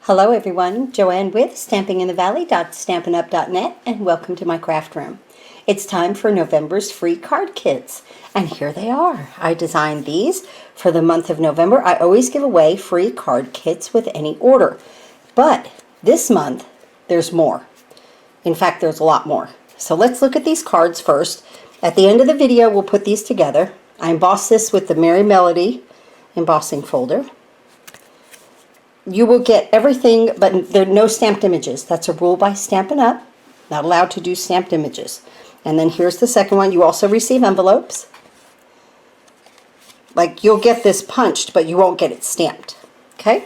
Hello everyone, Joanne with stampinginthevalley.stampinup.net and welcome to my craft room. It's time for November's free card kits and here they are. I designed these for the month of November. I always give away free card kits with any order, but this month there's more. In fact, there's a lot more. So let's look at these cards first. At the end of the video we'll put these together. I embossed this with the Merry Melody embossing folder. You will get everything, but there are no stamped images. That's a rule by Stampin' Up. Not allowed to do stamped images. And then here's the second one. You also receive envelopes. Like, you'll get this punched, but you won't get it stamped. Okay?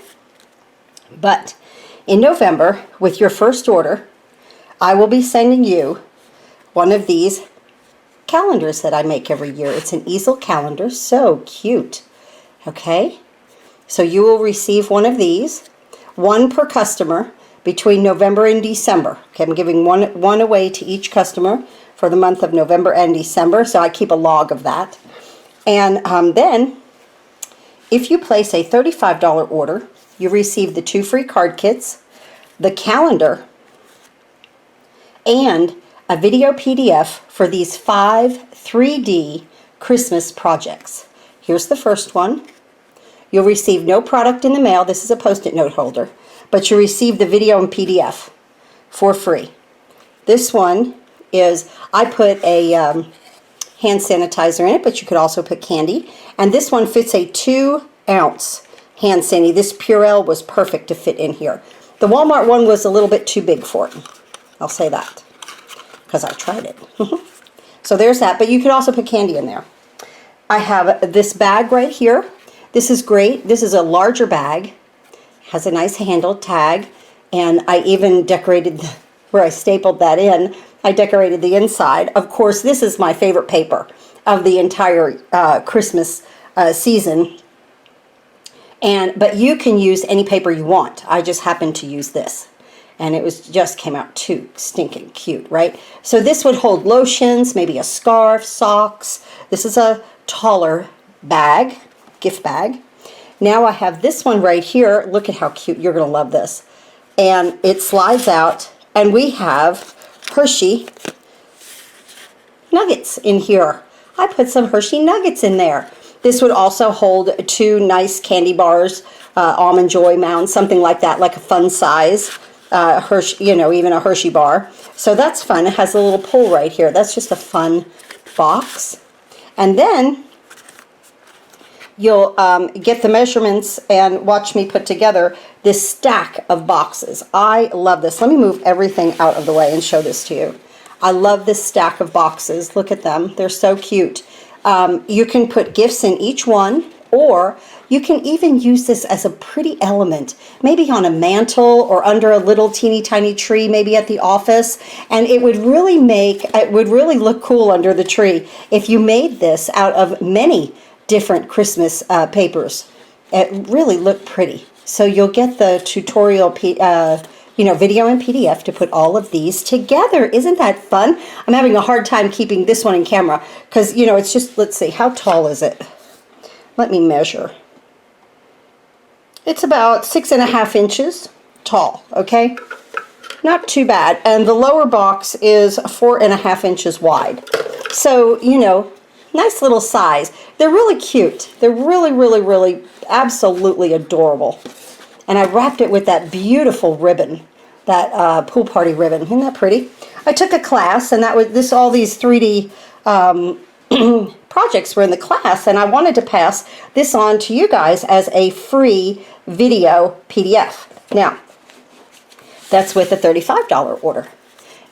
But in November, with your first order, I will be sending you one of these calendars that I make every year. It's an Easel Calendar. So cute. Okay? So you will receive one of these, one per customer, between November and December. Okay, I'm giving one away to each customer for the month of November and December, so I keep a log of that. And then, if you place a $35 order, you receive the 2 free card kits, the calendar, and a video PDF for these 5 3D Christmas projects. Here's the first one. You'll receive no product in the mail. This is a Post-it note holder. But you receive the video and PDF for free. This one is, I put a hand sanitizer in it, but you could also put candy. And this one fits a 2-ounce hand sanitizer. This Purell was perfect to fit in here. The Walmart one was a little bit too big for it. I'll say that, because I tried it. So there's that, but you could also put candy in there. I have this bag right here. This is great. This is a larger bag. Has a nice handle tag. And I even decorated where I stapled that in. I decorated the inside. Of course, this is my favorite paper of the entire Christmas season. But you can use any paper you want. I just happened to use this. And it just came out too stinking cute, right? So this would hold lotions, maybe a scarf, socks. This is a taller bag. Gift bag. Now I have this one right here. Look at how cute. You're going to love this. And it slides out. And we have Hershey nuggets in here. I put some Hershey nuggets in there. This would also hold 2 nice candy bars, Almond Joy mounds, something like that, like a fun size Hershey, even a Hershey bar. So that's fun. It has a little pull right here. That's just a fun box. And then you'll get the measurements and watch me put together this stack of boxes. I love this. Let me move everything out of the way and show this to you. I love this stack of boxes. Look at them. They're so cute. You can put gifts in each one, or you can even use this as a pretty element, maybe on a mantle or under a little teeny tiny tree, maybe at the office. And it would really look cool under the tree if you made this out of many different Christmas papers. It really looked pretty. So you'll get the tutorial video and PDF to put all of these together. Isn't that fun? I'm having a hard time keeping this one in camera because it's just, let's see, how tall is it? Let me measure. It's about 6.5 inches tall, okay? Not too bad. And the lower box is 4.5 inches wide. So, nice little size. They're really cute. They're really, really, really absolutely adorable. And I wrapped it with that beautiful ribbon, that pool party ribbon. Isn't that pretty? I took a class, and all these 3D projects were in the class, and I wanted to pass this on to you guys as a free video PDF. Now, that's with a $35 order.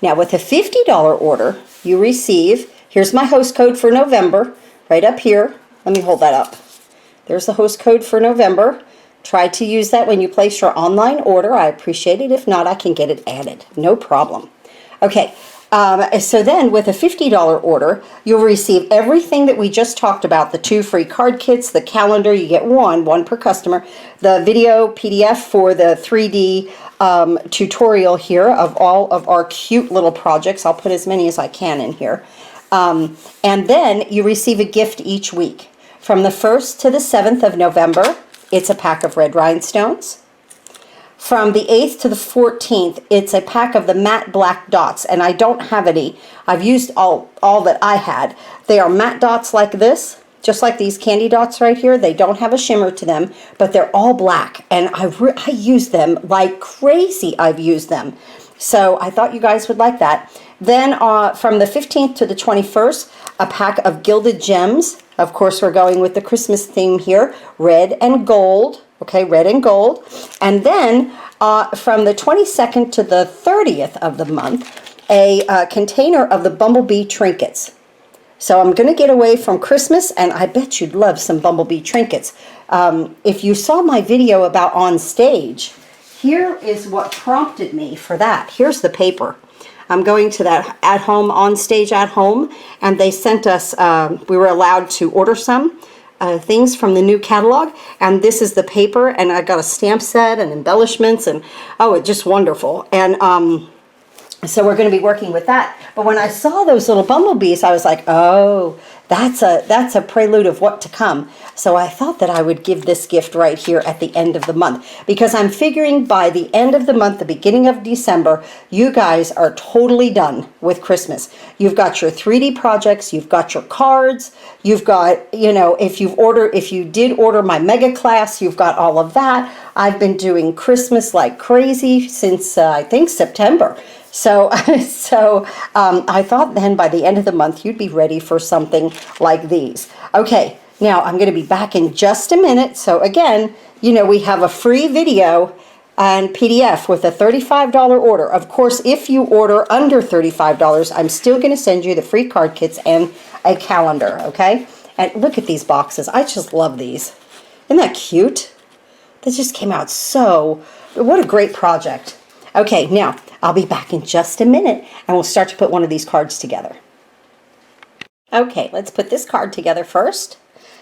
Now, with a $50 order, you receive, here's my host code for November, right up here. Let me hold that up. There's the host code for November. Try to use that when you place your online order. I appreciate it. If not, I can get it added. No problem. Okay, so then with a $50 order, you'll receive everything that we just talked about. The 2 free card kits, the calendar, you get one per customer. The video PDF for the 3D tutorial here of all of our cute little projects. I'll put as many as I can in here. And then you receive a gift each week. From the 1st to the 7th of November, it's a pack of red rhinestones. from the 8th to the 14th, it's a pack of the matte black dots, and I don't have any. I've used all that I had. They are matte dots like this, just like these candy dots right here. They don't have a shimmer to them, but they're all black, and I use them like crazy. I've used them. So I thought you guys would like that. Then from the 15th to the 21st, a pack of gilded gems. Of course, we're going with the Christmas theme here, red and gold. Okay, red and gold. And then from the 22nd to the 30th of the month, a container of the bumblebee trinkets. So I'm going to get away from Christmas, and I bet you'd love some bumblebee trinkets. If you saw my video about on stage, here is what prompted me for that. Here's the paper. I'm going to that at home, on stage at home, and they sent us, we were allowed to order some things from the new catalog, and this is the paper, and I got a stamp set and embellishments, and oh, it's just wonderful. And so we're going to be working with that. But when I saw those little bumblebees, I was like, oh, that's a prelude of what to come. So I thought that I would give this gift right here at the end of the month, because I'm figuring by the end of the month, the beginning of December, you guys are totally done with Christmas. You've got your 3D projects, you've got your cards, you've got, you know, if you did order my mega class, you've got all of that. I've been doing Christmas like crazy since I think September. So, I thought then by the end of the month, you'd be ready for something like these. Okay, now I'm going to be back in just a minute. So again, you know, we have a free video and PDF with a $35 order. Of course, if you order under $35, I'm still going to send you the free card kits and a calendar, okay? And look at these boxes. I just love these. Isn't that cute? That just came out so, what a great project. Okay, now I'll be back in just a minute, and we'll start to put one of these cards together. Okay, let's put this card together first.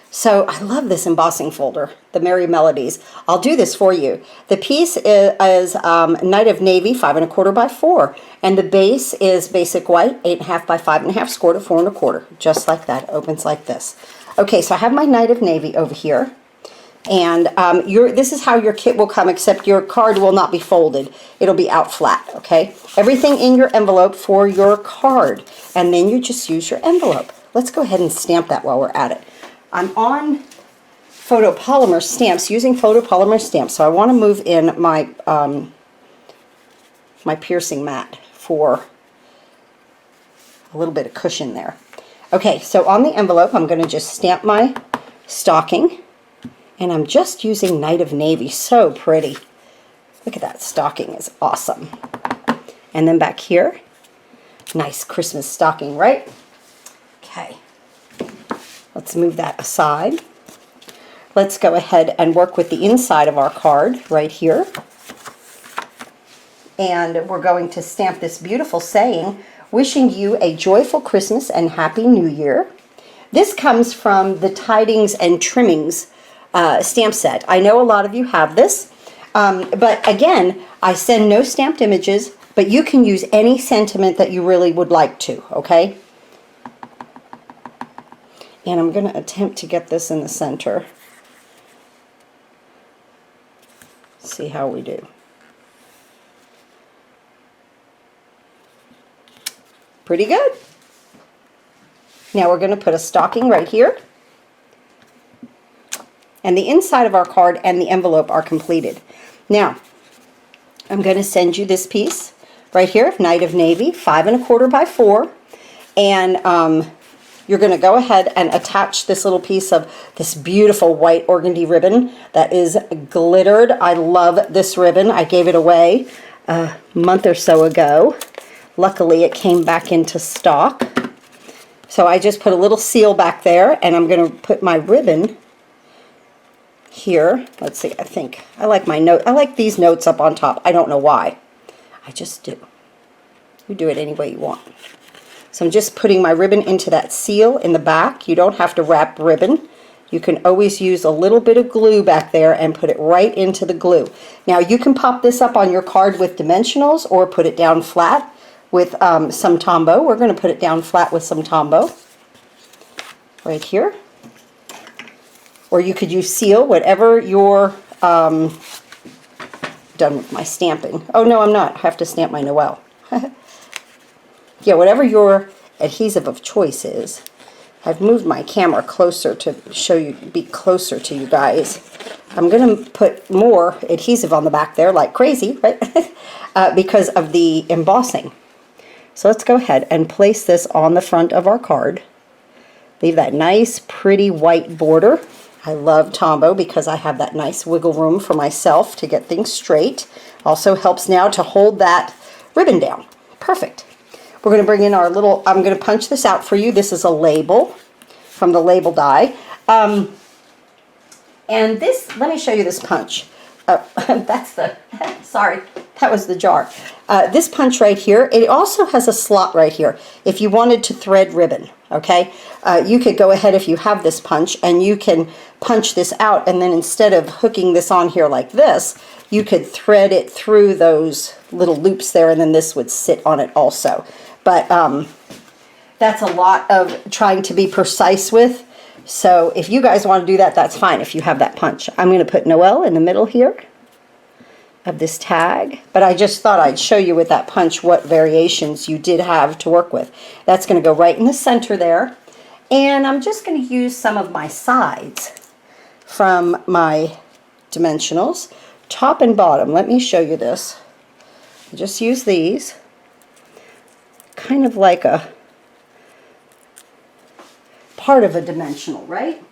So I love this embossing folder, the Merry Melodies. I'll do this for you. The piece is Night of Navy, 5 1/4 by 4, and the base is basic white, 8 1/2 by 5 1/2, scored at 4 1/4, just like that. It opens like this. Okay, so I have my Night of Navy over here. And this is how your kit will come, except your card will not be folded. It'll be out flat, okay? Everything in your envelope for your card. And then you just use your envelope. Let's go ahead and stamp that while we're at it. I'm on photopolymer stamps, using photopolymer stamps. So I want to move in my, my piercing mat for a little bit of cushion there. Okay, so on the envelope, I'm going to just stamp my stocking. And I'm just using Night of Navy. So pretty. Look at that. Stocking is awesome. And then back here, nice Christmas stocking, right? Okay. Let's move that aside. Let's go ahead and work with the inside of our card right here. And we're going to stamp this beautiful saying, wishing you a joyful Christmas and Happy New Year. This comes from the Tidings and Trimmings stamp set. I know a lot of you have this, but again, I send no stamped images, but you can use any sentiment that you really would like to, okay? And I'm going to attempt to get this in the center. See how we do. Pretty good. Now we're going to put a stocking right here. And the inside of our card and the envelope are completed. Now, I'm going to send you this piece right here, Night of Navy, 5 1/4 by 4. And you're going to go ahead and attach this little piece of this beautiful white organdy ribbon that is glittered. I love this ribbon. I gave it away a month or so ago. Luckily, it came back into stock. So I just put a little seal back there, and I'm going to put my ribbon here. Let's see, I think I like my note. I like these notes up on top. I don't know why. I just do. You do it any way you want. So I'm just putting my ribbon into that seal in the back. You don't have to wrap ribbon. You can always use a little bit of glue back there and put it right into the glue. Now you can pop this up on your card with dimensionals or put it down flat with some Tombow. We're going to put it down flat with some Tombow right here. Or you could use seal, whatever your done with my stamping. Oh, no, I'm not. I have to stamp my Noel. Yeah, whatever your adhesive of choice is. I've moved my camera closer to show you, be closer to you guys. I'm going to put more adhesive on the back there like crazy, right? Because of the embossing. So let's go ahead and place this on the front of our card. Leave that nice, pretty white border. I love Tombow because I have that nice wiggle room for myself to get things straight. Also helps now to hold that ribbon down. Perfect. We're going to bring in our little, I'm going to punch this out for you. This is a label from the label die. And this, let me show you this punch. That's the, sorry, that was the jar. This punch right here, it also has a slot right here. If you wanted to thread ribbon, okay, you could go ahead if you have this punch and you can punch this out, and then instead of hooking this on here like this, you could thread it through those little loops there, and then this would sit on it also. But that's a lot of trying to be precise with. So if you guys want to do that, that's fine if you have that punch. I'm going to put Noel in the middle here of this tag, but I just thought I'd show you with that punch what variations you did have to work with. That's going to go right in the center there. And I'm just going to use some of my sides from my dimensionals, top and bottom. Let me show you this. I just use these, kind of like a part of a dimensional, right?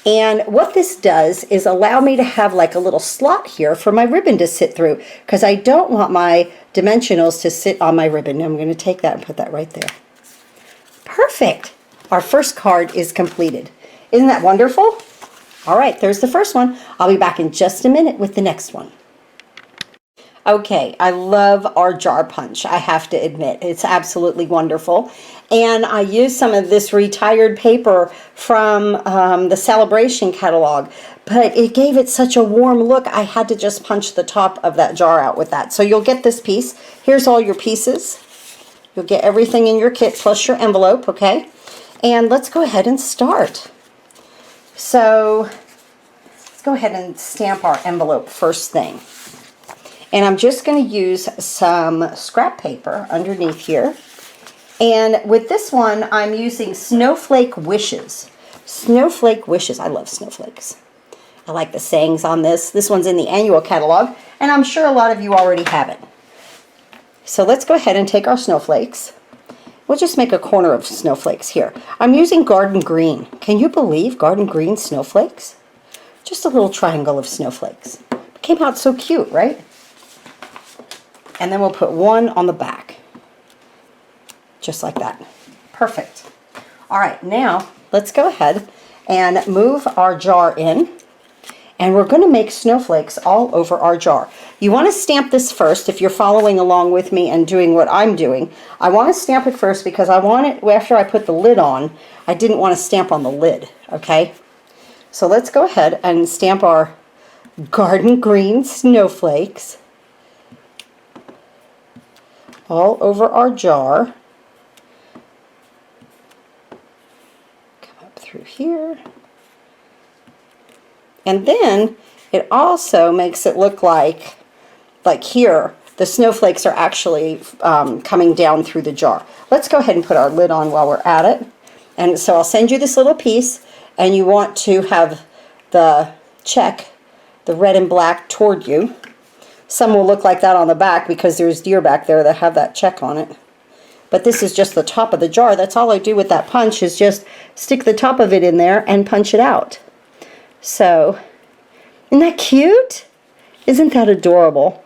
And what this does is allow me to have like a little slot here for my ribbon to sit through, because I don't want my dimensionals to sit on my ribbon. I'm going to take that and put that right there. Perfect. Our first card is completed. Isn't that wonderful? All right, there's the first one. I'll be back in just a minute with the next one. Okay, I love our jar punch, I have to admit. It's absolutely wonderful. And I used some of this retired paper from the Celebration catalog, but it gave it such a warm look, I had to just punch the top of that jar out with that. So you'll get this piece. Here's all your pieces. You'll get everything in your kit plus your envelope, okay? And let's go ahead and start. So let's go ahead and stamp our envelope first thing. And I'm just going to use some scrap paper underneath here. And with this one, I'm using Snowflake Wishes. Snowflake Wishes. I love snowflakes. I like the sayings on this. This one's in the annual catalog, and I'm sure a lot of you already have it. So let's go ahead and take our snowflakes. We'll just make a corner of snowflakes here. I'm using garden green. Can you believe garden green snowflakes? Just a little triangle of snowflakes. It came out so cute, right? And then we'll put one on the back. Just like that. Perfect. All right, now let's go ahead and move our jar in. And we're going to make snowflakes all over our jar. You want to stamp this first if you're following along with me and doing what I'm doing. I want to stamp it first because I want it, after I put the lid on, I didn't want to stamp on the lid, okay? So let's go ahead and stamp our garden green snowflakes all over our jar. Come up through here. And then it also makes it look like here, the snowflakes are actually coming down through the jar. Let's go ahead and put our lid on while we're at it. And so I'll send you this little piece, and you want to have the check, the red and black, toward you. Some will look like that on the back because there's deer back there that have that check on it. But this is just the top of the jar. That's all I do with that punch, is just stick the top of it in there and punch it out. So, isn't that cute? Isn't that adorable?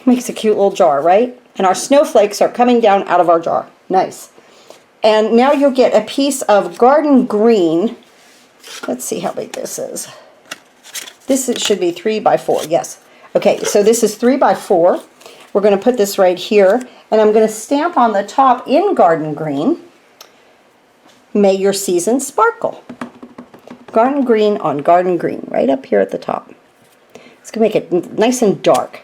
Makes a cute little jar, right? And our snowflakes are coming down out of our jar. Nice. And now you'll get a piece of garden green. Let's see how big this is. Should be 3 by 4, yes. Okay, so this is 3 by 4. We're going to put this right here, and I'm going to stamp on the top in garden green, "May your season sparkle." Garden green on garden green, right up here at the top. It's going to make it nice and dark.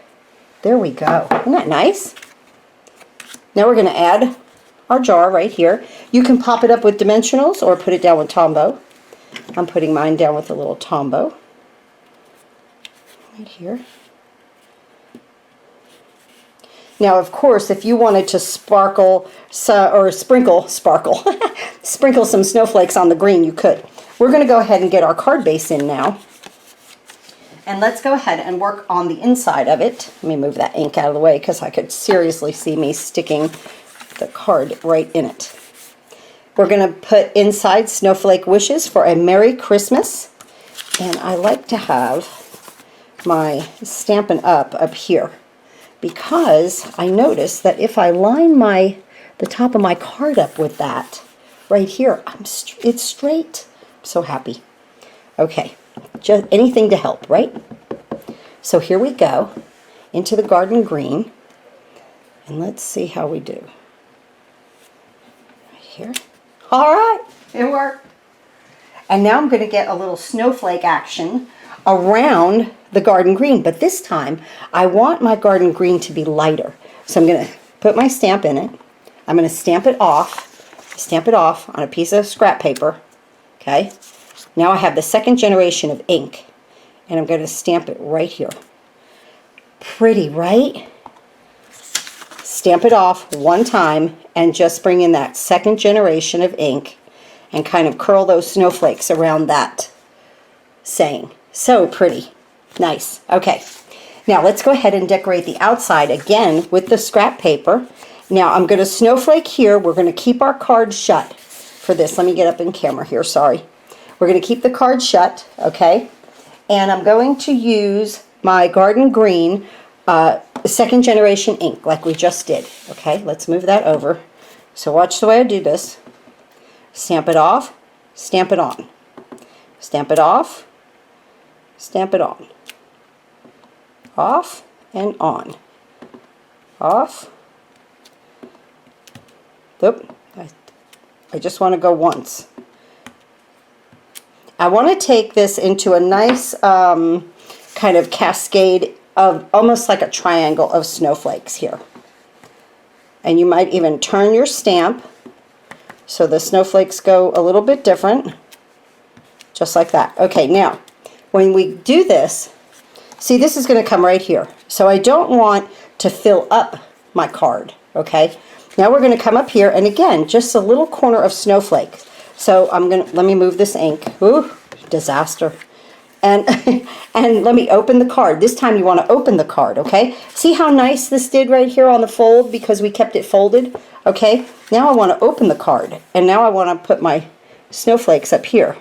There we go. Isn't that nice? Now we're going to add our jar right here. You can pop it up with dimensionals or put it down with Tombow. I'm putting mine down with a little Tombow. Right here. Now, of course, if you wanted to sprinkle some snowflakes on the green, you could. We're going to go ahead and get our card base in now. And let's go ahead and work on the inside of it. Let me move that ink out of the way because I could seriously see me sticking the card right in it. We're going to put inside snowflake wishes for a Merry Christmas. And I like to have my Stampin' Up here, because I noticed that if I line the top of my card up with that right here, it's straight. I'm so happy. Okay, just anything to help, right? So here we go into the garden green, and let's see how we do. Right here. All right, it worked. And now I'm going to get a little snowflake action around the garden green, but this time I want my garden green to be lighter. So I'm going to put my stamp in it. I'm going to stamp it off on a piece of scrap paper. Okay. Now I have the second generation of ink, and I'm going to stamp it right here. Pretty, right? Stamp it off one time and just bring in that second generation of ink and kind of curl those snowflakes around that saying. So pretty. Nice. Okay. Now let's go ahead and decorate the outside again with the scrap paper. Now I'm going to snowflake here. We're going to keep our card shut for this. Let me get up in camera here. Sorry. We're going to keep the card shut. Okay. And I'm going to use my garden green second generation ink like we just did. Okay. Let's move that over. So watch the way I do this. Stamp it off. Stamp it on. Stamp it off. Stamp it on. Off and on. Off. Oop. I just want to go once. I want to take this into a nice kind of cascade of almost like a triangle of snowflakes here. And you might even turn your stamp so the snowflakes go a little bit different. Just like that. Okay, now when we do this, see, this is going to come right here. So I don't want to fill up my card, okay? Now we're going to come up here, and again, just a little corner of snowflake. So let me move this ink. Ooh, disaster. And, and let me open the card. This time you want to open the card, okay? See how nice this did right here on the fold because we kept it folded? Okay, now I want to open the card, and now I want to put my snowflakes up here.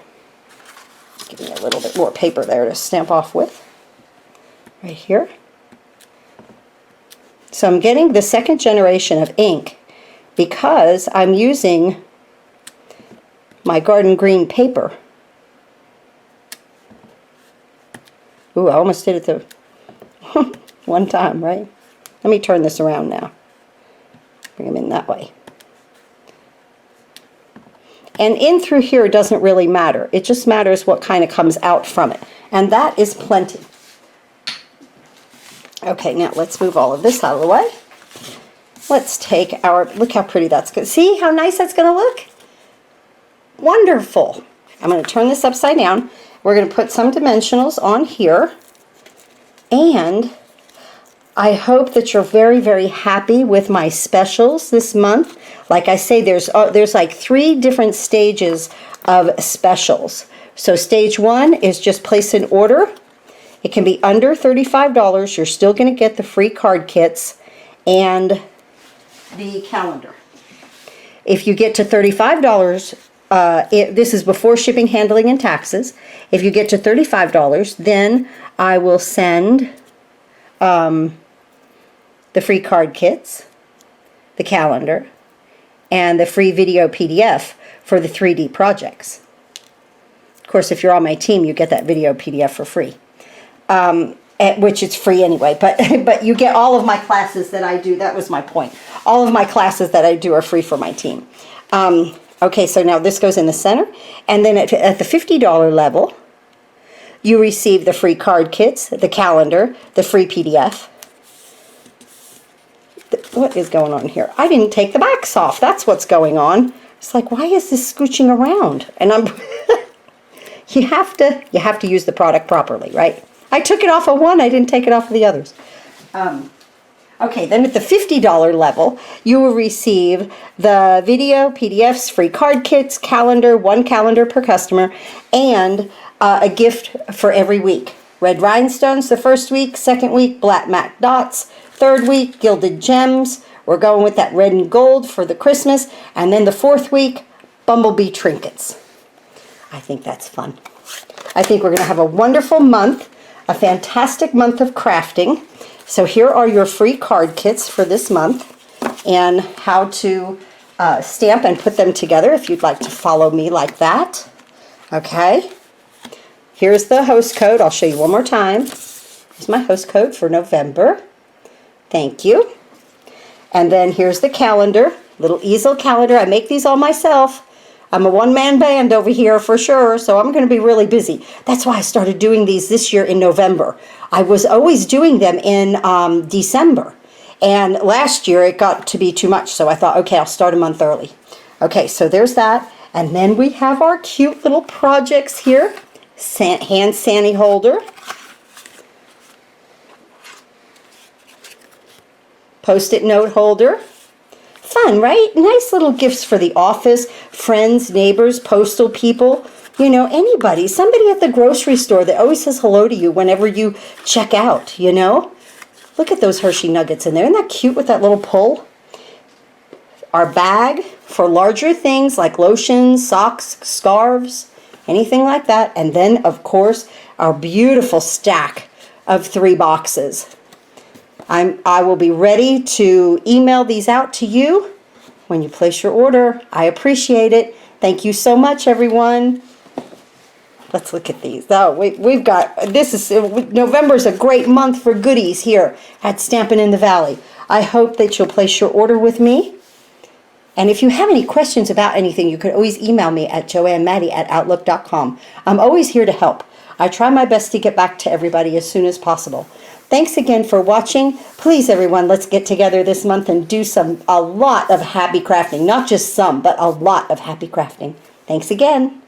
Give me a little bit more paper there to stamp off with. Right here. So I'm getting the second generation of ink because I'm using my garden green paper. Ooh, I almost did it the one time, right? Let me turn this around now. Bring them in that way. And in through here doesn't really matter. It just matters what kind of comes out from it. And that is plenty. Okay, now let's move all of this out of the way. Let's take our, look how pretty that's going to, see how nice that's going to look? Wonderful. I'm going to turn this upside down. We're going to put some dimensionals on here. And I hope that you're very, very happy with my specials this month. Like I say, there's like 3 different stages of specials. So stage 1 is just place an order. It can be under $35. You're still going to get the free card kits and the calendar. If you get to $35, this is before shipping, handling, and taxes. If you get to $35, then I will send the free card kits, the calendar, and the free video PDF for the 3D projects. Of course, if you're on my team, you get that video PDF for free, which is free anyway, but you get all of my classes that I do. That was my point. All of my classes that I do are free for my team. Okay, so now this goes in the center, and then at the $50 level, you receive the free card kits, the calendar, the free PDF. What is going on here? I didn't take the backs off. That's what's going on. It's like, why is this scooching around? And I'm you have to use the product properly, right? I took it off of one. I didn't take it off of the others. Okay, then at the $50 level, you will receive the video, PDFs, free card kits, calendar, one calendar per customer, and a gift for every week. Red rhinestones the first week, second week, black MAC dots, third week, gilded gems. We're going with that red and gold for the Christmas, and then the fourth week, bumblebee trinkets. I think that's fun. I think we're going to have a wonderful month, a fantastic month of crafting. So here are your free card kits for this month and how to stamp and put them together if you'd like to follow me like that. Okay. Here's the host code. I'll show you one more time. Here's my host code for November. Thank you. And then here's the calendar, little easel calendar. I make these all myself. I'm a one-man band over here for sure, so I'm going to be really busy. That's why I started doing these this year in November. I was always doing them in December. And last year it got to be too much, so I thought, okay, I'll start a month early. Okay, so there's that. And then we have our cute little projects here. Hand Sani holder. Post-it note holder. Fun, right? Nice little gifts for the office, friends, neighbors, postal people, you know, anybody. Somebody at the grocery store that always says hello to you whenever you check out, you know? Look at those Hershey nuggets in there. Isn't that cute with that little pull? Our bag for larger things like lotions, socks, scarves, anything like that. And then, of course, our beautiful stack of 3 boxes. I will be ready to email these out to you when you place your order. I appreciate it. Thank you so much, everyone. Let's look at these. Oh, we've got, November's a great month for goodies here at Stampin' in the Valley. I hope that you'll place your order with me. And if you have any questions about anything, you could always email me at joannematty@outlook.com. I'm always here to help. I try my best to get back to everybody as soon as possible. Thanks again for watching. Please, everyone, let's get together this month and do a lot of happy crafting. Not just some, but a lot of happy crafting. Thanks again.